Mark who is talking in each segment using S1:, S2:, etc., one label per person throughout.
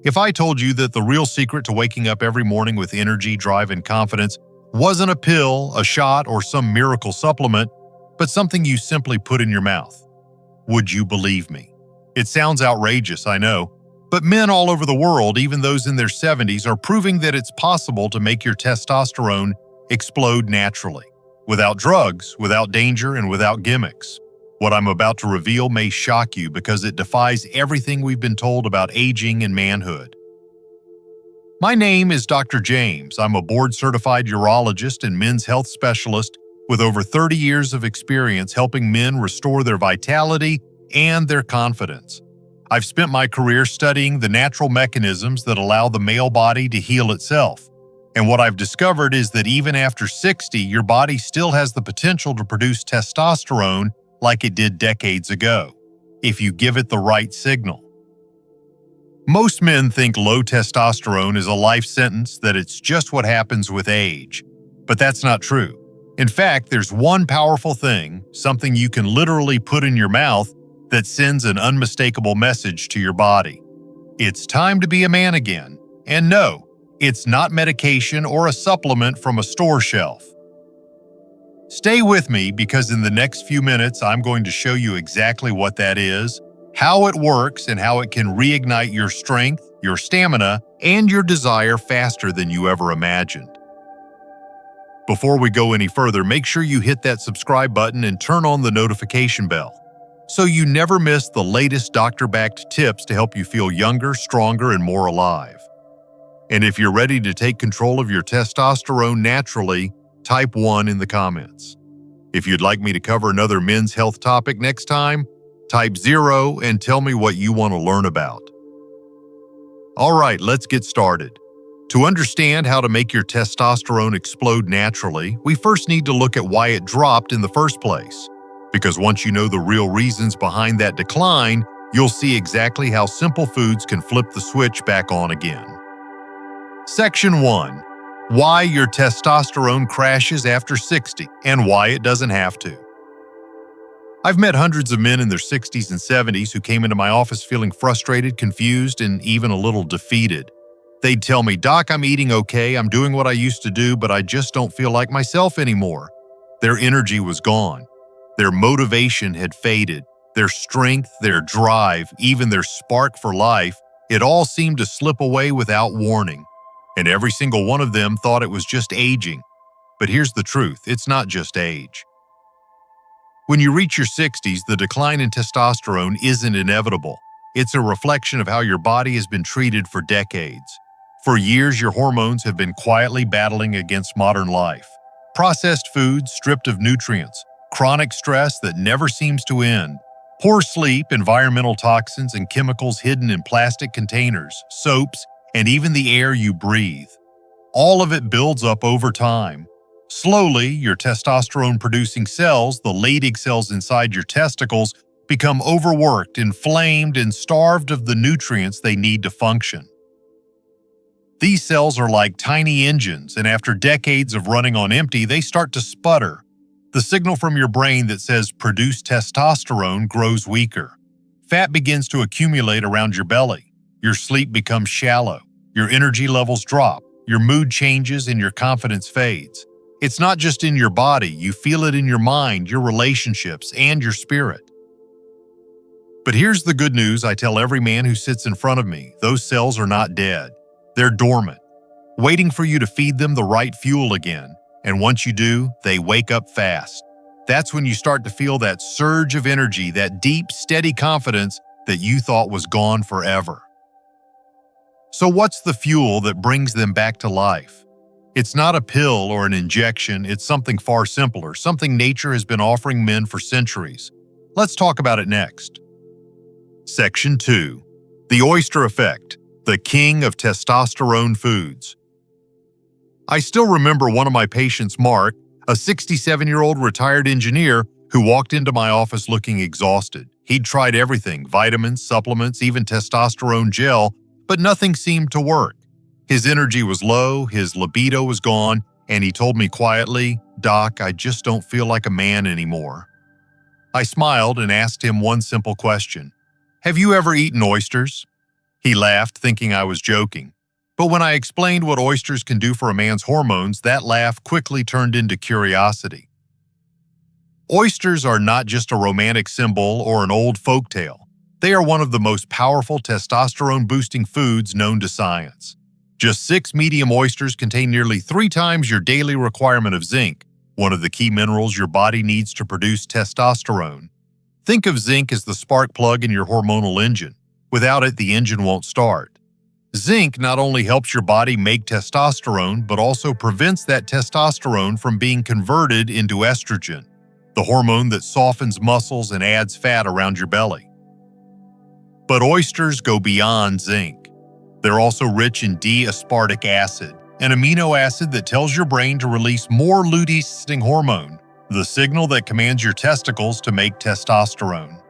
S1: If I told you that the real secret to waking up every morning with energy, drive, and confidence wasn't a pill, a shot, or some miracle supplement, but something you simply put in your mouth, would you believe me? It sounds outrageous, I know, but men all over the world, even those in their 70s, are proving that it's possible to make your testosterone explode naturally, without drugs, without danger, and without gimmicks. What I'm about to reveal may shock you because it defies everything we've been told about aging and manhood. My name is Dr. James. I'm a board-certified urologist and men's health specialist with over 30 years of experience helping men restore their vitality and their confidence. I've spent my career studying the natural mechanisms that allow the male body to heal itself. And what I've discovered is that even after 60, your body still has the potential to produce testosterone like it did decades ago, if you give it the right signal. Most men think low testosterone is a life sentence, that it's just what happens with age. But that's not true. In fact, there's one powerful thing, something you can literally put in your mouth, that sends an unmistakable message to your body. It's time to be a man again. And no, it's not medication or a supplement from a store shelf. Stay with me because in the next few minutes, I'm going to show you exactly what that is, how it works, and how it can reignite your strength, your stamina, and your desire faster than you ever imagined. Before we go any further, make sure you hit that subscribe button and turn on the notification bell so you never miss the latest doctor-backed tips to help you feel younger, stronger, and more alive. And if you're ready to take control of your testosterone naturally, type 1 in the comments. If you'd like me to cover another men's health topic next time, type 0 and tell me what you want to learn about. All right, let's get started. To understand how to make your testosterone explode naturally, we first need to look at why it dropped in the first place. Because once you know the real reasons behind that decline, you'll see exactly how simple foods can flip the switch back on again. Section 1. Why your testosterone crashes after 60 and why it doesn't have to. I've met hundreds of men in their 60s and 70s who came into my office feeling frustrated, confused, and even a little defeated. They'd tell me, "Doc, I'm eating okay, I'm doing what I used to do, but I just don't feel like myself anymore." Their energy was gone. Their motivation had faded. Their strength, their drive, even their spark for life, it all seemed to slip away without warning. And every single one of them thought it was just aging. But here's the truth, it's not just age. When you reach your 60s, the decline in testosterone isn't inevitable. It's a reflection of how your body has been treated for decades. For years, your hormones have been quietly battling against modern life. Processed foods stripped of nutrients, chronic stress that never seems to end, poor sleep, environmental toxins, and chemicals hidden in plastic containers, soaps, and even the air you breathe. All of it builds up over time. Slowly, your testosterone-producing cells, the Leydig cells inside your testicles, become overworked, inflamed, and starved of the nutrients they need to function. These cells are like tiny engines, and after decades of running on empty, they start to sputter. The signal from your brain that says "produce testosterone" grows weaker. Fat begins to accumulate around your belly. Your sleep becomes shallow, your energy levels drop, your mood changes, and your confidence fades. It's not just in your body, you feel it in your mind, your relationships, and your spirit. But here's the good news I tell every man who sits in front of me: those cells are not dead. They're dormant, waiting for you to feed them the right fuel again. And once you do, they wake up fast. That's when you start to feel that surge of energy, that deep, steady confidence that you thought was gone forever. So what's the fuel that brings them back to life? It's not a pill or an injection, it's something far simpler, something nature has been offering men for centuries. Let's talk about it next. Section 2. The oyster effect, the king of testosterone foods. I still remember one of my patients, Mark, a 67-year-old retired engineer who walked into my office looking exhausted. He'd tried everything, vitamins, supplements, even testosterone gel, but nothing seemed to work. His energy was low, his libido was gone, and he told me quietly, "Doc, I just don't feel like a man anymore." I smiled and asked him one simple question. "Have you ever eaten oysters?" He laughed, thinking I was joking. But when I explained what oysters can do for a man's hormones, that laugh quickly turned into curiosity. Oysters are not just a romantic symbol or an old folktale. They are one of the most powerful testosterone-boosting foods known to science. Just 6 medium oysters contain nearly 3 times your daily requirement of zinc, one of the key minerals your body needs to produce testosterone. Think of zinc as the spark plug in your hormonal engine. Without it, the engine won't start. Zinc not only helps your body make testosterone, but also prevents that testosterone from being converted into estrogen, the hormone that softens muscles and adds fat around your belly. But oysters go beyond zinc. They're also rich in D-aspartic acid, an amino acid that tells your brain to release more luteinizing hormone, the signal that commands your testicles to make testosterone.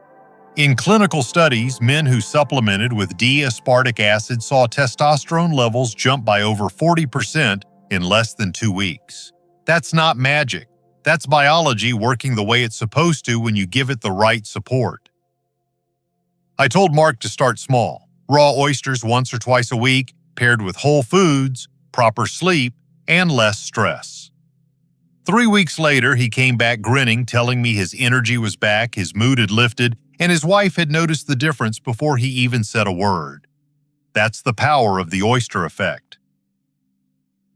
S1: In clinical studies, men who supplemented with D-aspartic acid saw testosterone levels jump by over 40% in less than 2 weeks. That's not magic. That's biology working the way it's supposed to when you give it the right support. I told Mark to start small. Raw oysters once or twice a week, paired with whole foods, proper sleep, and less stress. 3 weeks later, he came back grinning, telling me his energy was back, his mood had lifted, and his wife had noticed the difference before he even said a word. That's the power of the oyster effect.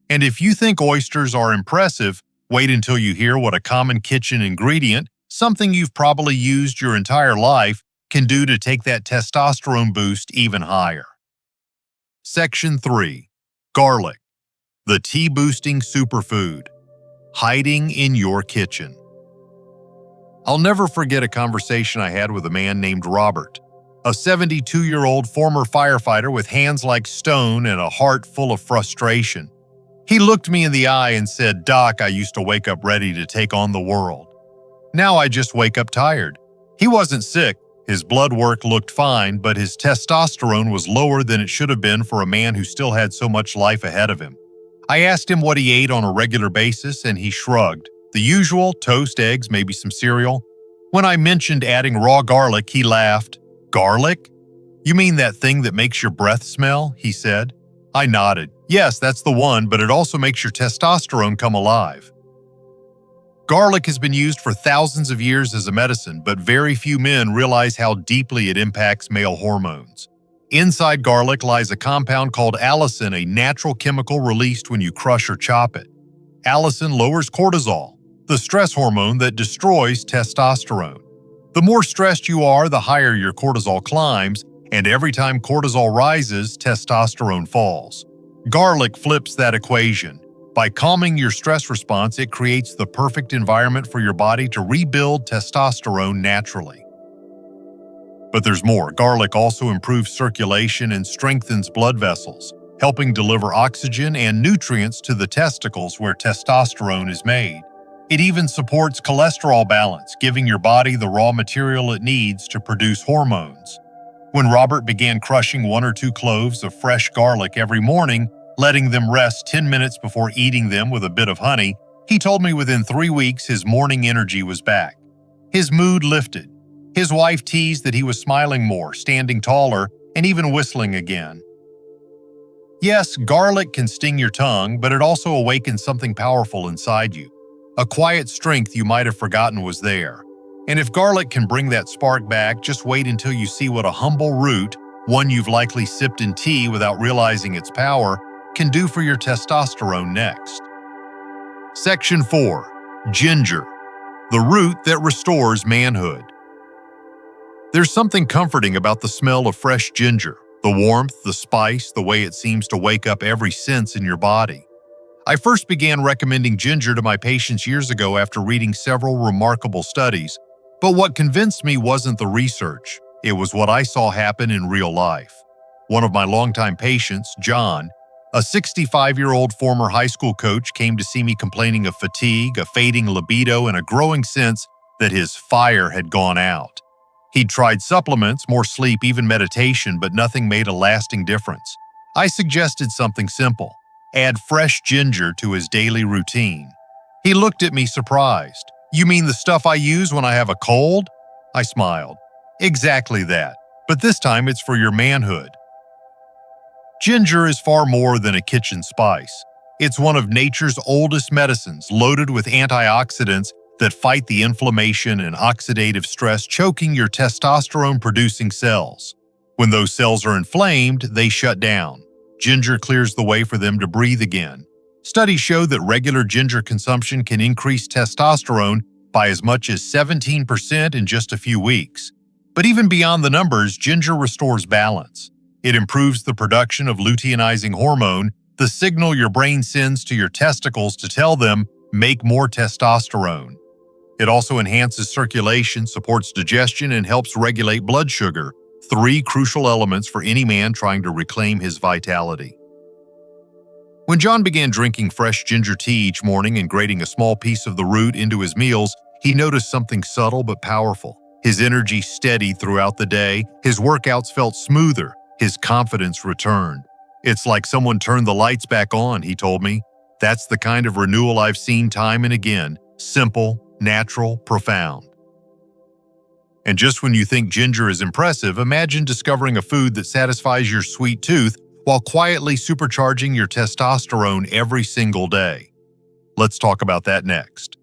S1: And if you think oysters are impressive, wait until you hear what a common kitchen ingredient, something you've probably used your entire life, can do to take that testosterone boost even higher. Section 3. Garlic, the tea-boosting superfood, hiding in your kitchen. I'll never forget a conversation I had with a man named Robert, a 72-year-old former firefighter with hands like stone and a heart full of frustration. He looked me in the eye and said, "Doc, I used to wake up ready to take on the world. Now I just wake up tired." He wasn't sick. His blood work looked fine, but his testosterone was lower than it should have been for a man who still had so much life ahead of him. I asked him what he ate on a regular basis, and he shrugged. The usual: toast, eggs, maybe some cereal. When I mentioned adding raw garlic, he laughed. "Garlic? You mean that thing that makes your breath smell?" he said. I nodded. "Yes, that's the one, but it also makes your testosterone come alive." Garlic has been used for thousands of years as a medicine, but very few men realize how deeply it impacts male hormones. Inside garlic lies a compound called allicin, a natural chemical released when you crush or chop it. Allicin lowers cortisol, the stress hormone that destroys testosterone. The more stressed you are, the higher your cortisol climbs, and every time cortisol rises, testosterone falls. Garlic flips that equation. By calming your stress response, it creates the perfect environment for your body to rebuild testosterone naturally. But there's more. Garlic also improves circulation and strengthens blood vessels, helping deliver oxygen and nutrients to the testicles where testosterone is made. It even supports cholesterol balance, giving your body the raw material it needs to produce hormones. When Robert began crushing 1 or 2 cloves of fresh garlic every morning, letting them rest 10 minutes before eating them with a bit of honey, he told me within 3 weeks his morning energy was back. His mood lifted. His wife teased that he was smiling more, standing taller, and even whistling again. Yes, garlic can sting your tongue, but it also awakens something powerful inside you. A quiet strength you might have forgotten was there. And if garlic can bring that spark back, just wait until you see what a humble root, one you've likely sipped in tea without realizing its power, can do for your testosterone next. Section 4. Ginger, the root that restores manhood. There's something comforting about the smell of fresh ginger, the warmth, the spice, the way it seems to wake up every sense in your body. I first began recommending ginger to my patients years ago after reading several remarkable studies, but what convinced me wasn't the research, it was what I saw happen in real life. One of my longtime patients, John, a 65-year-old former high school coach, came to see me complaining of fatigue, a fading libido, and a growing sense that his fire had gone out. He'd tried supplements, more sleep, even meditation, but nothing made a lasting difference. I suggested something simple: add fresh ginger to his daily routine. He looked at me surprised. "You mean the stuff I use when I have a cold?" I smiled. "Exactly that, but this time it's for your manhood." Ginger is far more than a kitchen spice. It's one of nature's oldest medicines, loaded with antioxidants that fight the inflammation and oxidative stress choking your testosterone-producing cells. When those cells are inflamed, they shut down. Ginger clears the way for them to breathe again. Studies show that regular ginger consumption can increase testosterone by as much as 17% in just a few weeks. But even beyond the numbers, ginger restores balance. It improves the production of luteinizing hormone, the signal your brain sends to your testicles to tell them, make more testosterone. It also enhances circulation, supports digestion, and helps regulate blood sugar, 3 crucial elements for any man trying to reclaim his vitality. When John began drinking fresh ginger tea each morning and grating a small piece of the root into his meals, he noticed something subtle but powerful. His energy steadied throughout the day, his workouts felt smoother, his confidence returned. "It's like someone turned the lights back on," he told me. "That's the kind of renewal I've seen time and again. Simple, natural, profound." And just when you think ginger is impressive, imagine discovering a food that satisfies your sweet tooth while quietly supercharging your testosterone every single day. Let's talk about that next.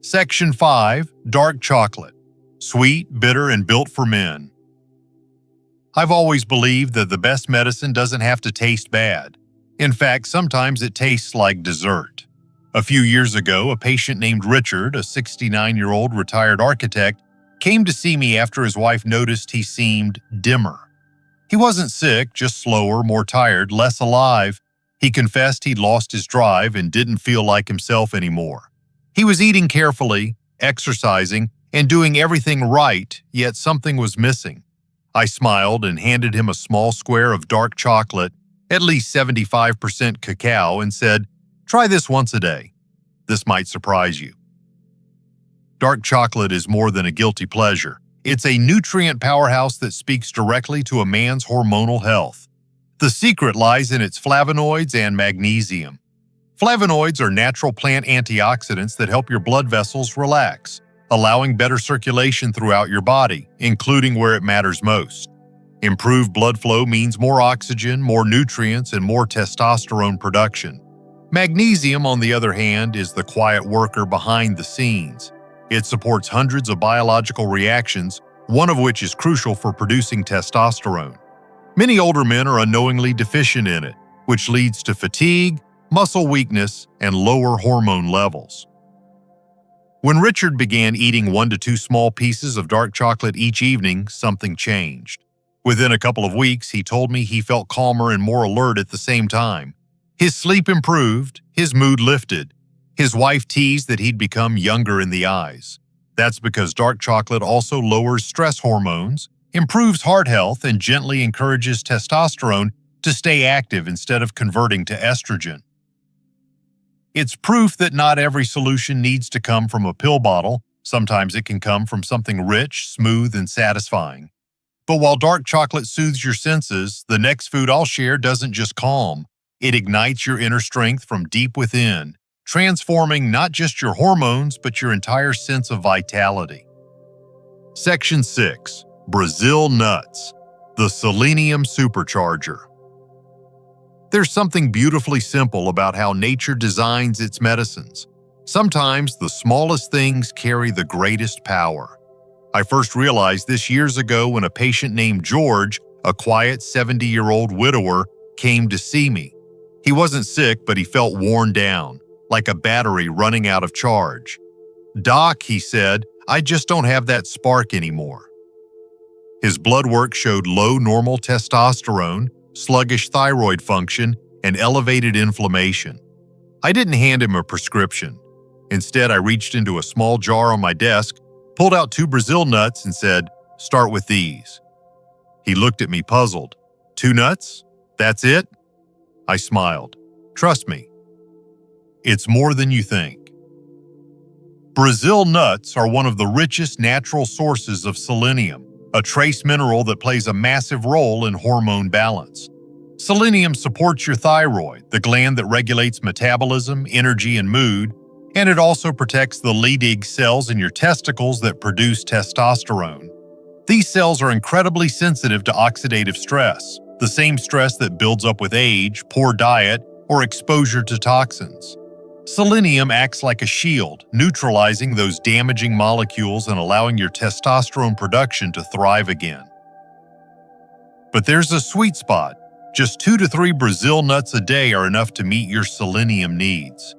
S1: Section 5. Dark chocolate. Sweet, bitter, and built for men. I've always believed that the best medicine doesn't have to taste bad. In fact, sometimes it tastes like dessert. A few years ago, a patient named Richard, a 69-year-old retired architect, came to see me after his wife noticed he seemed dimmer. He wasn't sick, just slower, more tired, less alive. He confessed he'd lost his drive and didn't feel like himself anymore. He was eating carefully, exercising, and doing everything right, yet something was missing. I smiled and handed him a small square of dark chocolate, at least 75% cacao, and said, "Try this once a day. This might surprise you." Dark chocolate is more than a guilty pleasure. It's a nutrient powerhouse that speaks directly to a man's hormonal health. The secret lies in its flavonoids and magnesium. Flavonoids are natural plant antioxidants that help your blood vessels relax, allowing better circulation throughout your body, including where it matters most. Improved blood flow means more oxygen, more nutrients, and more testosterone production. Magnesium, on the other hand, is the quiet worker behind the scenes. It supports hundreds of biological reactions, one of which is crucial for producing testosterone. Many older men are unknowingly deficient in it, which leads to fatigue, muscle weakness, and lower hormone levels. When Richard began eating 1 to 2 small pieces of dark chocolate each evening, something changed. Within a couple of weeks, he told me he felt calmer and more alert at the same time. His sleep improved, his mood lifted. His wife teased that he'd become younger in the eyes. That's because dark chocolate also lowers stress hormones, improves heart health, and gently encourages testosterone to stay active instead of converting to estrogen. It's proof that not every solution needs to come from a pill bottle. Sometimes it can come from something rich, smooth, and satisfying. But while dark chocolate soothes your senses, the next food I'll share doesn't just calm. It ignites your inner strength from deep within, transforming not just your hormones, but your entire sense of vitality. Section 6. Brazil nuts. The selenium supercharger. There's something beautifully simple about how nature designs its medicines. Sometimes the smallest things carry the greatest power. I first realized this years ago when a patient named George, a quiet 70-year-old widower, came to see me. He wasn't sick, but he felt worn down, like a battery running out of charge. "Doc," he said, "I just don't have that spark anymore." His blood work showed low normal testosterone, sluggish thyroid function, and elevated inflammation. I didn't hand him a prescription. Instead, I reached into a small jar on my desk, pulled out 2 Brazil nuts, and said, "Start with these." He looked at me puzzled. "2 nuts? That's it?" I smiled. "Trust me, it's more than you think." Brazil nuts are one of the richest natural sources of selenium, a trace mineral that plays a massive role in hormone balance. Selenium supports your thyroid, the gland that regulates metabolism, energy, and mood, and it also protects the Leydig cells in your testicles that produce testosterone. These cells are incredibly sensitive to oxidative stress, the same stress that builds up with age, poor diet, or exposure to toxins. Selenium acts like a shield, neutralizing those damaging molecules and allowing your testosterone production to thrive again. But there's a sweet spot. Just 2 to 3 Brazil nuts a day are enough to meet your selenium needs.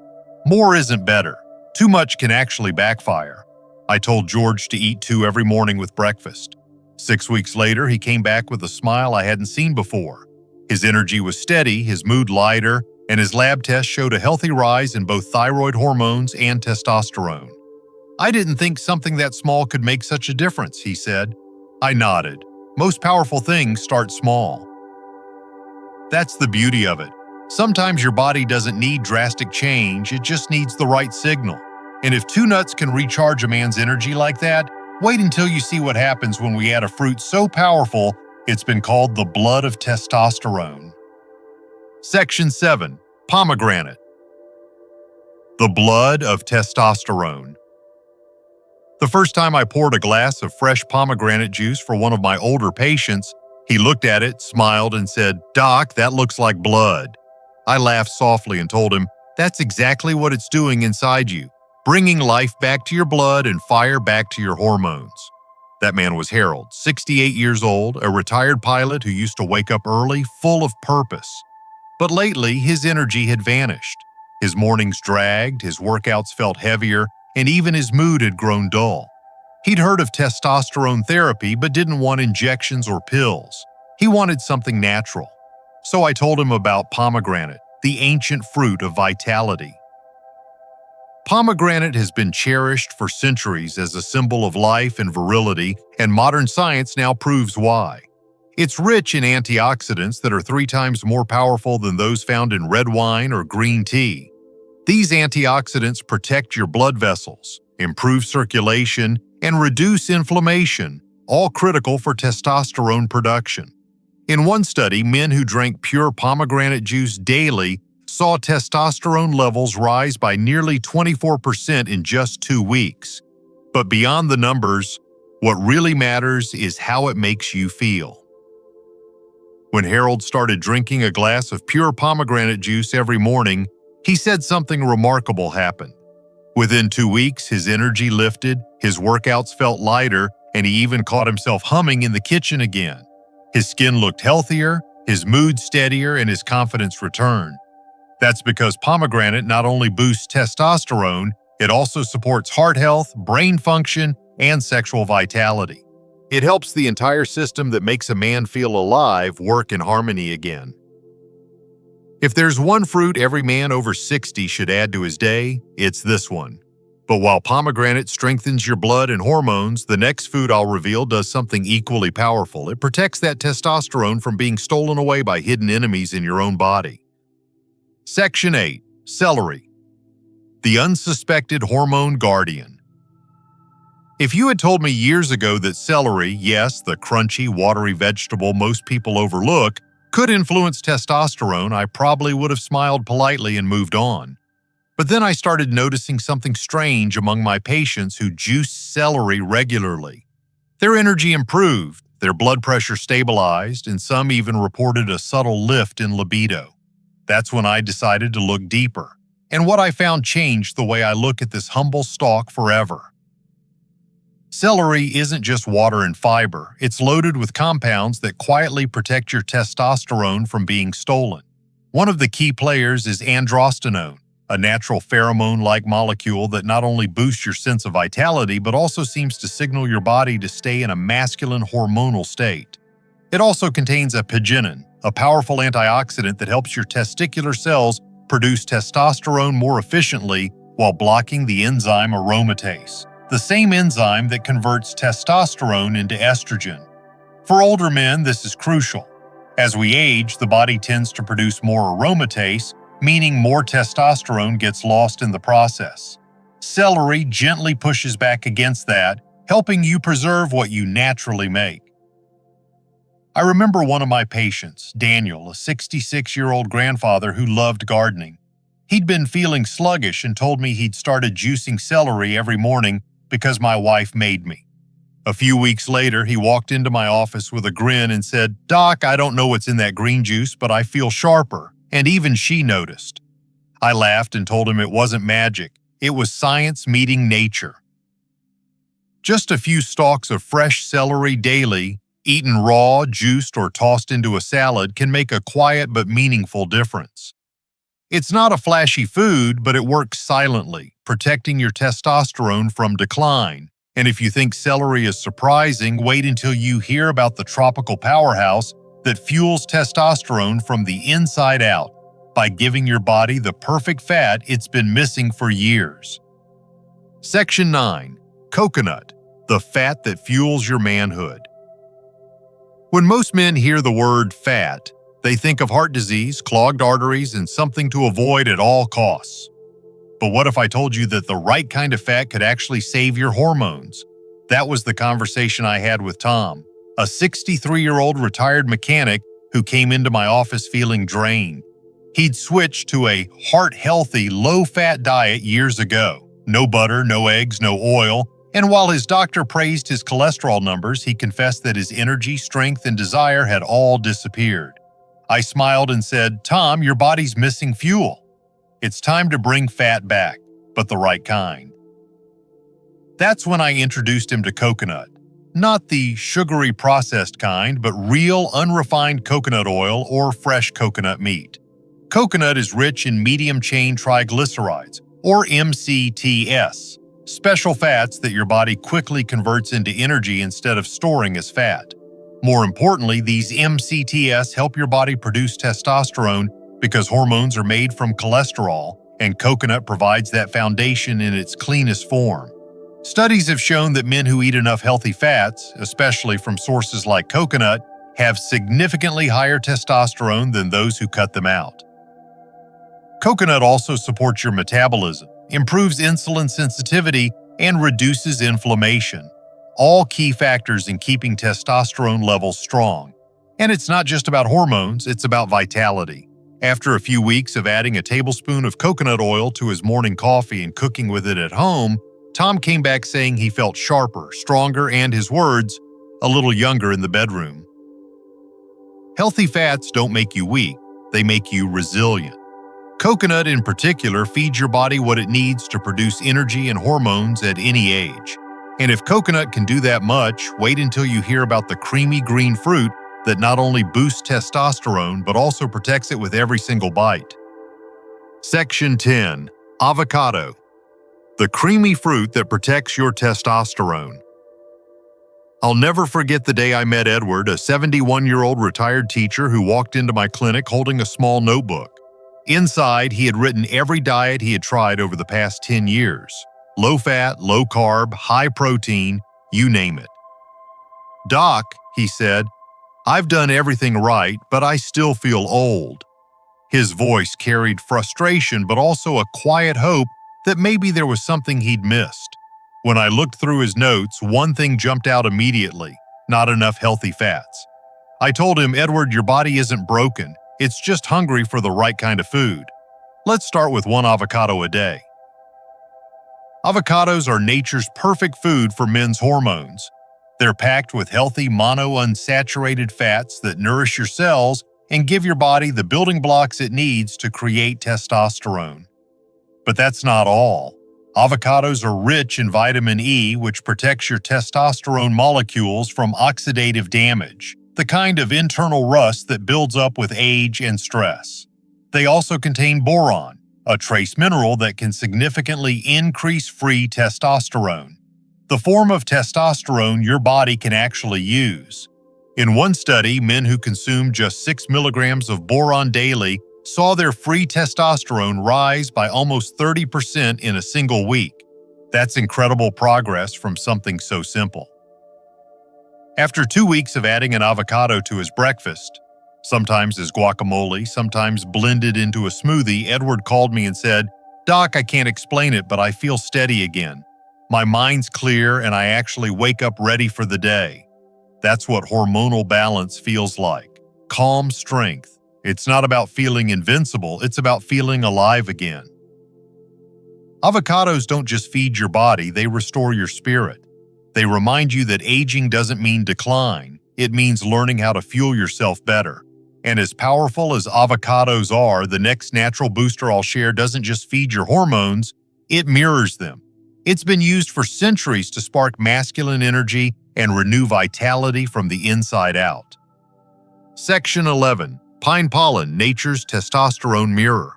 S1: More isn't better. Too much can actually backfire. I told George to eat 2 every morning with breakfast. 6 weeks later, he came back with a smile I hadn't seen before. His energy was steady, his mood lighter, and his lab test showed a healthy rise in both thyroid hormones and testosterone. "I didn't think something that small could make such a difference," he said. I nodded. Most powerful things start small. That's the beauty of it. Sometimes your body doesn't need drastic change, it just needs the right signal. And if 2 nuts can recharge a man's energy like that, wait until you see what happens when we add a fruit so powerful it's been called the blood of testosterone. Section 7. Pomegranate. The blood of testosterone. The first time I poured a glass of fresh pomegranate juice for one of my older patients, he looked at it, smiled, and said, "Doc, that looks like blood." I laughed softly and told him, "That's exactly what it's doing inside you, bringing life back to your blood and fire back to your hormones." That man was Harold, 68 years old, a retired pilot who used to wake up early, full of purpose. But lately, his energy had vanished. His mornings dragged, his workouts felt heavier, and even his mood had grown dull. He'd heard of testosterone therapy but didn't want injections or pills. He wanted something natural. So I told him about pomegranate, the ancient fruit of vitality. Pomegranate has been cherished for centuries as a symbol of life and virility, and modern science now proves why. It's rich in antioxidants that are 3 times more powerful than those found in red wine or green tea. These antioxidants protect your blood vessels, improve circulation, and reduce inflammation, all critical for testosterone production. In one study, men who drank pure pomegranate juice daily saw testosterone levels rise by nearly 24% in just 2 weeks. But beyond the numbers, what really matters is how it makes you feel. When Harold started drinking a glass of pure pomegranate juice every morning, he said something remarkable happened. Within 2 weeks, his energy lifted, his workouts felt lighter, and he even caught himself humming in the kitchen again. His skin looked healthier, his mood steadier, and his confidence returned. That's because pomegranate not only boosts testosterone, it also supports heart health, brain function, and sexual vitality. It helps the entire system that makes a man feel alive work in harmony again. If there's one fruit every man over 60 should add to his day, it's this one. But while pomegranate strengthens your blood and hormones, the next food I'll reveal does something equally powerful. It protects that testosterone from being stolen away by hidden enemies in your own body. Section 8. Celery. The unsuspected hormone guardian. If you had told me years ago that celery, yes, the crunchy, watery vegetable most people overlook, could influence testosterone, I probably would have smiled politely and moved on. But then I started noticing something strange among my patients who juiced celery regularly. Their energy improved, their blood pressure stabilized, and some even reported a subtle lift in libido. That's when I decided to look deeper, and what I found changed the way I look at this humble stalk forever. Celery isn't just water and fiber, it's loaded with compounds that quietly protect your testosterone from being stolen. One of the key players is androstenone, a natural pheromone-like molecule that not only boosts your sense of vitality but also seems to signal your body to stay in a masculine hormonal state. It also contains apigenin, a powerful antioxidant that helps your testicular cells produce testosterone more efficiently while blocking the enzyme aromatase, the same enzyme that converts testosterone into estrogen. For older men, this is crucial. As we age, the body tends to produce more aromatase, meaning more testosterone gets lost in the process. Celery gently pushes back against that, helping you preserve what you naturally make. I remember one of my patients, Daniel, a 66-year-old grandfather who loved gardening. He'd been feeling sluggish and told me he'd started juicing celery every morning because my wife made me. A few weeks later, he walked into my office with a grin and said, "Doc, I don't know what's in that green juice, but I feel sharper." And even she noticed. I laughed and told him it wasn't magic. It was science meeting nature. Just a few stalks of fresh celery daily, eaten raw, juiced, or tossed into a salad, can make a quiet but meaningful difference. It's not a flashy food, but it works silently, protecting your testosterone from decline. And if you think celery is surprising, wait until you hear about the tropical powerhouse that fuels testosterone from the inside out by giving your body the perfect fat it's been missing for years. Section 9. Coconut, the fat that fuels your manhood. When most men hear the word fat, they think of heart disease, clogged arteries, and something to avoid at all costs. But what if I told you that the right kind of fat could actually save your hormones? That was the conversation I had with Tom, a 63-year-old retired mechanic who came into my office feeling drained. He'd switched to a heart-healthy, low-fat diet years ago. No butter, no eggs, no oil. And while his doctor praised his cholesterol numbers, he confessed that his energy, strength, and desire had all disappeared. I smiled and said, "Tom, your body's missing fuel. It's time to bring fat back, but the right kind." That's when I introduced him to coconut. Not the sugary processed kind, but real unrefined coconut oil or fresh coconut meat. Coconut is rich in medium-chain triglycerides, or MCTs, special fats that your body quickly converts into energy instead of storing as fat. More importantly, these MCTs help your body produce testosterone because hormones are made from cholesterol, and coconut provides that foundation in its cleanest form. Studies have shown that men who eat enough healthy fats, especially from sources like coconut, have significantly higher testosterone than those who cut them out. Coconut also supports your metabolism, improves insulin sensitivity, and reduces inflammation. All key factors in keeping testosterone levels strong. And it's not just about hormones, it's about vitality. After a few weeks of adding a tablespoon of coconut oil to his morning coffee and cooking with it at home, Tom came back saying he felt sharper, stronger, and his words, a little younger in the bedroom. Healthy fats don't make you weak, they make you resilient. Coconut in particular feeds your body what it needs to produce energy and hormones at any age. And if coconut can do that much, wait until you hear about the creamy green fruit that not only boosts testosterone but also protects it with every single bite. Section 10. Avocado, the creamy fruit that protects your testosterone. I'll never forget the day I met Edward, a 71-year-old retired teacher who walked into my clinic holding a small notebook. Inside, he had written every diet he had tried over the past 10 years. Low fat, low carb, high protein, you name it. "Doc," he said, "I've done everything right, but I still feel old." His voice carried frustration, but also a quiet hope that maybe there was something he'd missed. When I looked through his notes, one thing jumped out immediately: not enough healthy fats. I told him, "Edward, your body isn't broken. It's just hungry for the right kind of food. Let's start with one avocado a day." Avocados are nature's perfect food for men's hormones. They're packed with healthy monounsaturated fats that nourish your cells and give your body the building blocks it needs to create testosterone. But that's not all. Avocados are rich in vitamin E, which protects your testosterone molecules from oxidative damage, the kind of internal rust that builds up with age and stress. They also contain boron, a trace mineral that can significantly increase free testosterone, the form of testosterone your body can actually use. In one study, men who consumed just 6 milligrams of boron daily saw their free testosterone rise by almost 30% in a single week. That's incredible progress from something so simple. After 2 weeks of adding an avocado to his breakfast, sometimes as guacamole, sometimes blended into a smoothie, Edward called me and said, "Doc, I can't explain it, but I feel steady again. My mind's clear and I actually wake up ready for the day." That's what hormonal balance feels like. Calm strength. It's not about feeling invincible, it's about feeling alive again. Avocados don't just feed your body, they restore your spirit. They remind you that aging doesn't mean decline. It means learning how to fuel yourself better. And as powerful as avocados are, the next natural booster I'll share doesn't just feed your hormones, it mirrors them. It's been used for centuries to spark masculine energy and renew vitality from the inside out. Section 11. Pine pollen, nature's testosterone mirror.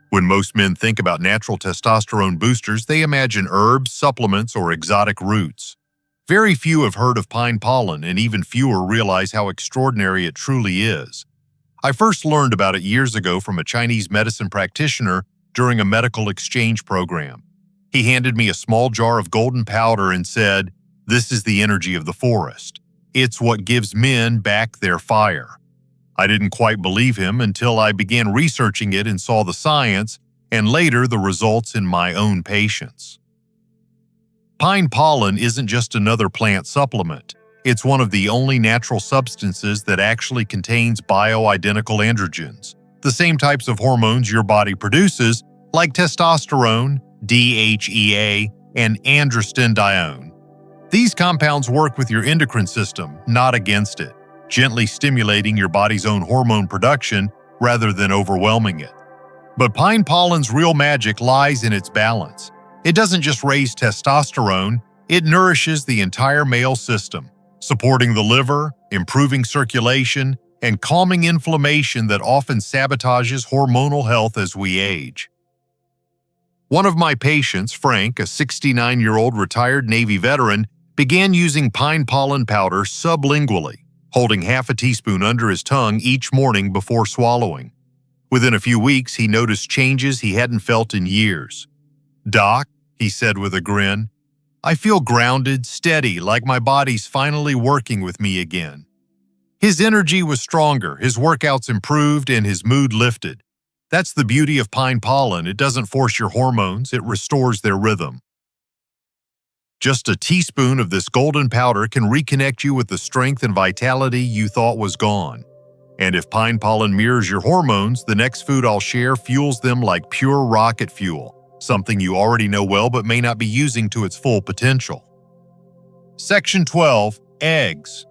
S1: When most men think about natural testosterone boosters, they imagine herbs, supplements, or exotic roots. Very few have heard of pine pollen, and even fewer realize how extraordinary it truly is. I first learned about it years ago from a Chinese medicine practitioner during a medical exchange program. He handed me a small jar of golden powder and said, "This is the energy of the forest. It's what gives men back their fire." I didn't quite believe him until I began researching it and saw the science, and later the results in my own patients. Pine pollen isn't just another plant supplement. It's one of the only natural substances that actually contains bioidentical androgens, the same types of hormones your body produces, like testosterone, DHEA, and androstenedione. These compounds work with your endocrine system, not against it, gently stimulating your body's own hormone production rather than overwhelming it. But pine pollen's real magic lies in its balance. It doesn't just raise testosterone, it nourishes the entire male system, supporting the liver, improving circulation, and calming inflammation that often sabotages hormonal health as we age. One of my patients, Frank, a 69-year-old retired Navy veteran, began using pine pollen powder sublingually, holding half a teaspoon under his tongue each morning before swallowing. Within a few weeks, he noticed changes he hadn't felt in years. "Doc," he said with a grin, "I feel grounded, steady, like my body's finally working with me again." His energy was stronger, his workouts improved, and his mood lifted. That's the beauty of pine pollen. It doesn't force your hormones, it restores their rhythm. Just a teaspoon of this golden powder can reconnect you with the strength and vitality you thought was gone. And if pine pollen mirrors your hormones, the next food I'll share fuels them like pure rocket fuel, something you already know well but may not be using to its full potential. Section 12. Eggs.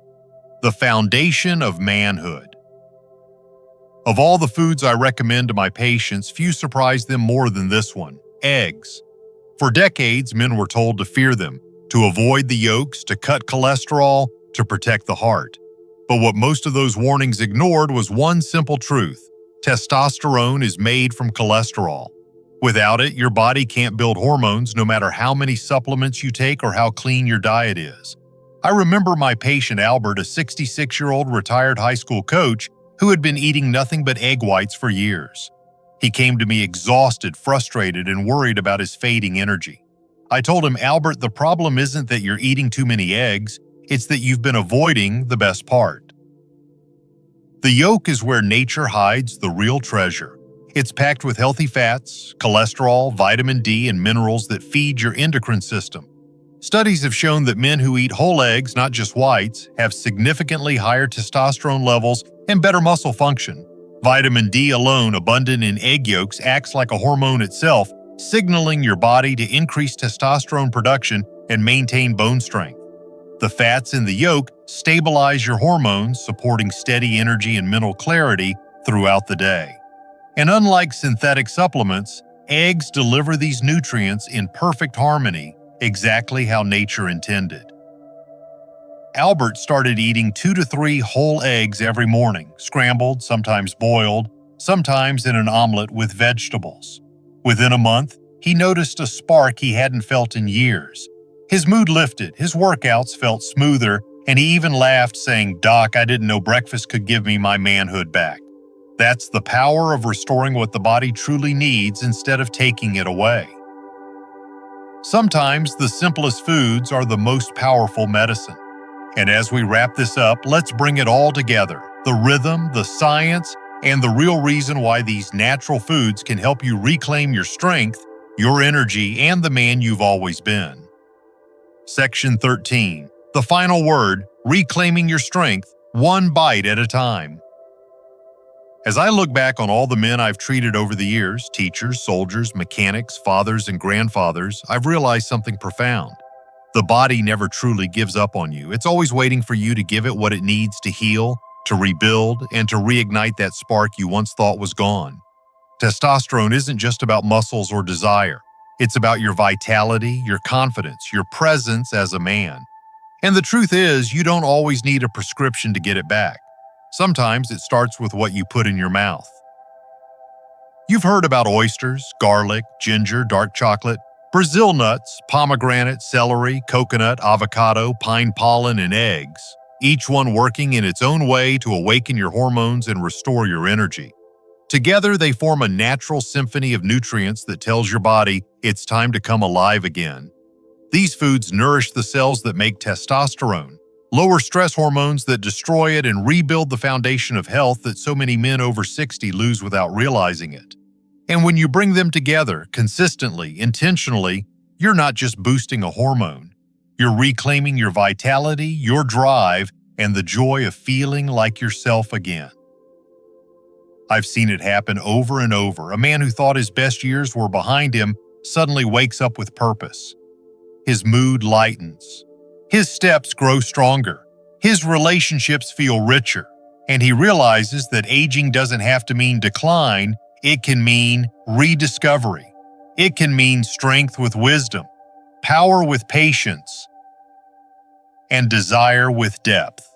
S1: The foundation of manhood. Of all the foods I recommend to my patients, few surprise them more than this one: eggs. For decades, men were told to fear them, to avoid the yolks, to cut cholesterol, to protect the heart. But what most of those warnings ignored was one simple truth: testosterone is made from cholesterol. Without it, your body can't build hormones no matter how many supplements you take or how clean your diet is. I remember my patient Albert, a 66-year-old retired high school coach who had been eating nothing but egg whites for years. He came to me exhausted, frustrated, and worried about his fading energy. I told him, "Albert, the problem isn't that you're eating too many eggs, it's that you've been avoiding the best part. The yolk is where nature hides the real treasure. It's packed with healthy fats, cholesterol, vitamin D, and minerals that feed your endocrine system. Studies have shown that men who eat whole eggs, not just whites, have significantly higher testosterone levels and better muscle function. Vitamin D alone, abundant in egg yolks, acts like a hormone itself, signaling your body to increase testosterone production and maintain bone strength. The fats in the yolk stabilize your hormones, supporting steady energy and mental clarity throughout the day. And unlike synthetic supplements, eggs deliver these nutrients in perfect harmony, exactly how nature intended. Albert started eating 2 to 3 whole eggs every morning, scrambled, sometimes boiled, sometimes in an omelet with vegetables. Within a month, he noticed a spark he hadn't felt in years. His mood lifted, his workouts felt smoother, and he even laughed, saying, "Doc, I didn't know breakfast could give me my manhood back." That's the power of restoring what the body truly needs instead of taking it away. Sometimes the simplest foods are the most powerful medicine. And as we wrap this up, let's bring it all together: the rhythm, the science, and the real reason why these natural foods can help you reclaim your strength, your energy, and the man you've always been. Section 13. The final word: reclaiming your strength, one bite at a time. As I look back on all the men I've treated over the years, teachers, soldiers, mechanics, fathers, and grandfathers, I've realized something profound. The body never truly gives up on you. It's always waiting for you to give it what it needs to heal, to rebuild, and to reignite that spark you once thought was gone. Testosterone isn't just about muscles or desire. It's about your vitality, your confidence, your presence as a man. And the truth is, you don't always need a prescription to get it back. Sometimes it starts with what you put in your mouth. You've heard about oysters, garlic, ginger, dark chocolate, Brazil nuts, pomegranate, celery, coconut, avocado, pine pollen, and eggs, each one working in its own way to awaken your hormones and restore your energy. Together, they form a natural symphony of nutrients that tells your body it's time to come alive again. These foods nourish the cells that make testosterone, lower stress hormones that destroy it, and rebuild the foundation of health that so many men over 60 lose without realizing it. And when you bring them together, consistently, intentionally, you're not just boosting a hormone. You're reclaiming your vitality, your drive, and the joy of feeling like yourself again. I've seen it happen over and over. A man who thought his best years were behind him suddenly wakes up with purpose. His mood lightens. His steps grow stronger. His relationships feel richer. And he realizes that aging doesn't have to mean decline. It can mean rediscovery. It can mean strength with wisdom, power with patience, and desire with depth.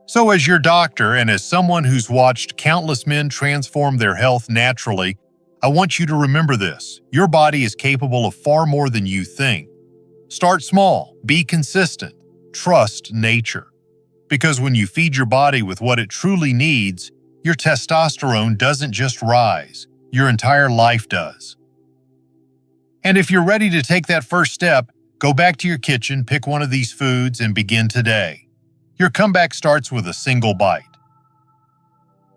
S1: So as your doctor and as someone who's watched countless men transform their health naturally, I want you to remember this. Your body is capable of far more than you think. Start small, be consistent, trust nature. Because when you feed your body with what it truly needs, your testosterone doesn't just rise, your entire life does. And if you're ready to take that first step, go back to your kitchen, pick one of these foods, and begin today. Your comeback starts with a single bite.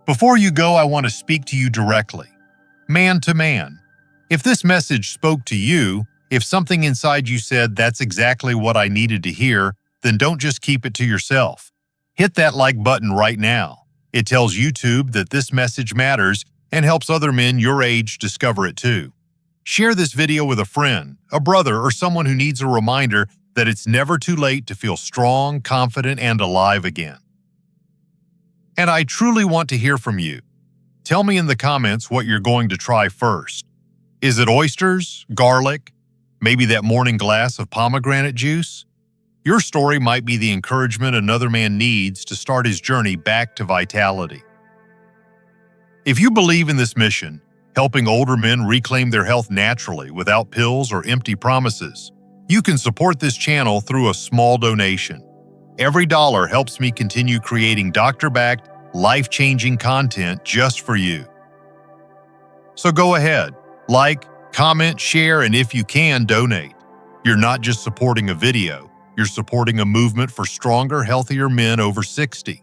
S1: Before you go, I want to speak to you directly, man to man. If this message spoke to you, if something inside you said, "That's exactly what I needed to hear," then don't just keep it to yourself. Hit that like button right now. It tells YouTube that this message matters and helps other men your age discover it too. Share this video with a friend, a brother, or someone who needs a reminder that it's never too late to feel strong, confident, and alive again. And I truly want to hear from you. Tell me in the comments what you're going to try first. Is it oysters, garlic, maybe that morning glass of pomegranate juice? Your story might be the encouragement another man needs to start his journey back to vitality. If you believe in this mission, helping older men reclaim their health naturally without pills or empty promises, you can support this channel through a small donation. Every dollar helps me continue creating doctor-backed, life-changing content just for you. So go ahead, like, comment, share, and if you can, donate. You're not just supporting a video, you're supporting a movement for stronger, healthier men over 60.